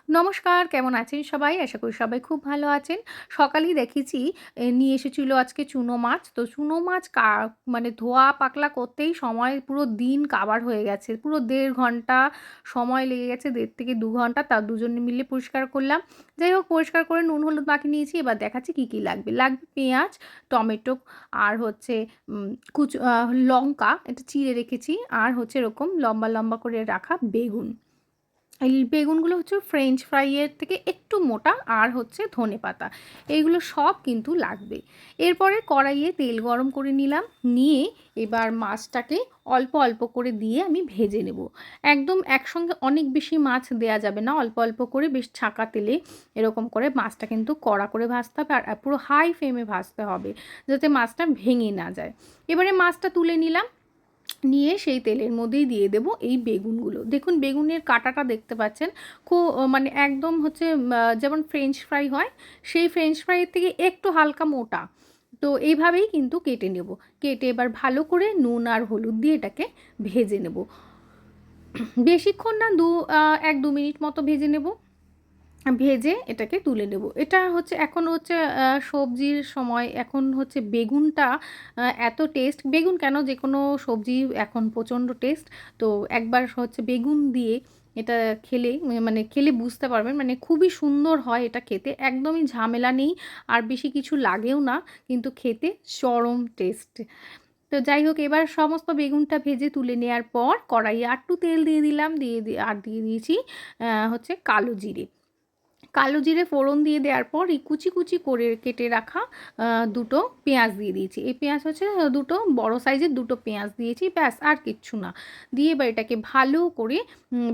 নমস্কার, কেমন আছেন সবাই? আশা করি সবাই খুব ভালো আছেন। সকালেই দেখেছি নিয়ে এসেছিল আজকে চুনো মাছ। তো চুনো মাছ মানে ধোয়া পাকলা করতেই সময় পুরো দিন কাবার হয়ে গেছে। পুরো ১.৫ ঘন্টা সময় লেগে গেছে, ১.৫ থেকে ২ ঘন্টা। তাও দুজনে মিলে পরিষ্কার করলাম। যাই হোক, পরিষ্কার করে নুন হলুদ মাখিয়ে নিয়েছি। এবার দেখাচ্ছি কী, কী লাগবে। লাগবে পেঁয়াজ, টমেটো আর হচ্ছে উম কুচ আ লঙ্কা এটা চিড়ে রেখেছি। আর হচ্ছে এরকম লম্বা, লম্বা করে রাখা বেগুন। এই বেগুনগুলো হচ্ছে ফ্রেঞ্চ ফ্রাইয়ের থেকে একটু মোটা, আর হচ্ছে ধনেপাতা। এইগুলো সব কিন্তু লাগবে। এরপরে কড়াইয়ে তেল গরম করে নিলাম। নিয়ে এবার মাছটাকে অল্প, অল্প করে দিয়ে আমি ভেজে নেব। একদম একসঙ্গে অনেক বেশি মাছ দেয়া যাবে না। অল্প, অল্প করে বেশ ছাঁকা তেলে এরকম করে মাছটা কিন্তু কড়া করে ভাজতে হবে। আর পুরো হাই ফ্লেমে ভাজতে হবে, যাতে মাছটা ভেঙে না যায়। এবারে মাছটা তুলে নিলাম। নিয়ে সেই তেলের মধ্যেই দিয়ে দেবো এই বেগুনগুলো। দেখুন বেগুনের কাঁটাটা দেখতে পাচ্ছেন। মানে একদম হচ্ছে যেমন ফ্রেঞ্চ ফ্রাই হয়, সেই ফ্রেঞ্চ ফ্রাইয়ের থেকে একটু হালকা মোটা। তো এইভাবেই কিন্তু কেটে নেব। কেটে এবার ভালো করে নুন আর হলুদ দিয়ে এটাকে ভেজে নেব। বেশিক্ষণ না, ১-২ মিনিট মতো ভেজে নেব। ভেজে এটাকে তুলে নেব। এটা হচ্ছে এখন হচ্ছে সবজির সময়। এখন হচ্ছে বেগুনটা এত টেস্ট, বেগুন কেন, যেকোনো সবজি এখন প্রচণ্ড টেস্ট। তো একবার হচ্ছে বেগুন দিয়ে এটা খেলে মানে খেলে বুঝতে পারবেন, মানে খুবই সুন্দর হয় এটা খেতে। একদমই ঝামেলা নেই, আর বেশি কিছু লাগেও না, কিন্তু খেতে চরম টেস্ট। তো যাই হোক, এবার সমস্ত বেগুনটা ভেজে তুলে নেওয়ার পর কড়াইয়ে আরটু তেল দিয়ে দিলাম। আর দিয়ে দিয়েছি হচ্ছে কালো জিরে। কালো জিরে ফোড়ন দিয়ে দেওয়ার পর এই কুচি, কুচি করে কেটে রাখা আ ২ টো পেঁয়াজ দিয়ে দিয়েছি। এই পেঁয়াজ হচ্ছে ২ টো বড় সাইজের ২ টো পেঁয়াজ দিয়েছি, ব্যাস আর কিচ্ছু না। দিয়ে এবার এটাকে ভালো করে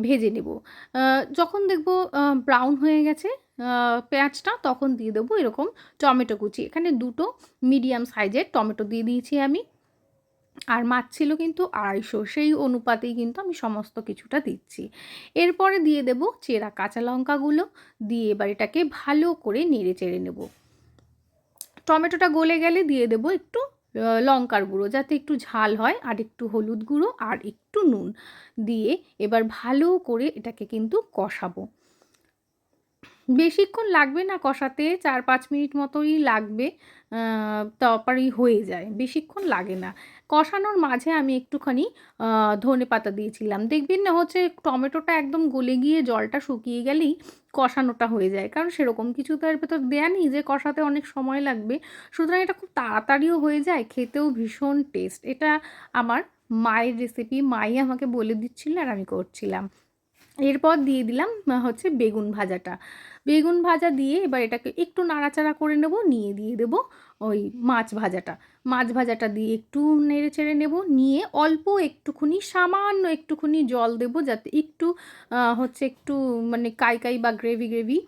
ভেজে নেব। আ যখন দেখব ব্রাউন হয়ে গেছে আ পেঁয়াজটা, তখন দিয়ে দেবো এরকম টমেটো কুচি। এখানে ২ টো মিডিয়াম সাইজের টমেটো দিয়ে দিয়েছি আমি। আর মাছ ছিল কিন্তু ২৫০, সেই অনুপাতেই কিন্তু আমি সমস্ত কিছুটা দিচ্ছি। এরপরে দিয়ে দেব চেরা কাঁচা লঙ্কাগুলো। দিয়ে এবার এটাকে ভালো করে নেড়ে-চেড়ে নেব। টমেটোটা গলে গেলে দিয়ে দেব একটু লঙ্কার গুঁড়ো, যাতে একটু ঝাল হয়, আর একটু হলুদ গুঁড়ো আর একটু নুন। দিয়ে এবার ভালো করে এটাকে কিন্তু কষাবো। বেশিক্ষণ লাগবে না কষাতে, ৪-৫ মিনিট মতোই লাগবে। আ তারপরেই হয়ে যায়। বেশিক্ষণ লাগে না। কষানোর মাঝে আমি একটুখানি আ ধনেপাতা দিয়েছিলাম। দেখবেন না হচ্ছে টমেটোটা একদম গলে গিয়ে জলটা শুকিয়ে গেলেই কষানোটা হয়ে যায়। কারণ সেরকম কিছু তো এর ভেতর দেয়া নেই যে কষাতে অনেক সময় লাগবে। সুতরাং এটা খুব তাড়াতাড়িও হয়ে যায়, খেতেও ভীষণ টেস্ট। এটা আমার মায়ের রেসিপি। মাই আমাকে বলে দিচ্ছিল আর আমি করছিলাম। এরপর দিয়ে দিলাম হচ্ছে বেগুন ভাজাটা। বেগুন ভাজা দিয়ে এবার এটাকে একটু নাড়াচাড়া করে নেব। নিয়ে দিয়ে দেব ওই মাছ ভাজাটা। মাছ ভাজাটা দিয়ে একটু নেড়ে-চেড়ে নেব। নিয়ে অল্প একটুখানি, সামান্য একটুখানি জল দেব, যাতে একটু হচ্ছে একটু মানে কাই বা গ্রেভি, গ্রেভি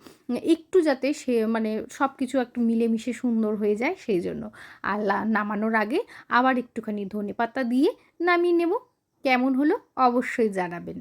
একটু, যাতে সে মানে সব কিছু একটু মিলেমিশে সুন্দর হয়ে যায় সেইজন্য। আর নামানোর আগে আবার একটুখানি ধনেপাতা দিয়ে নামিয়ে নেব। কেমন হলো অবশ্যই জানাবেন।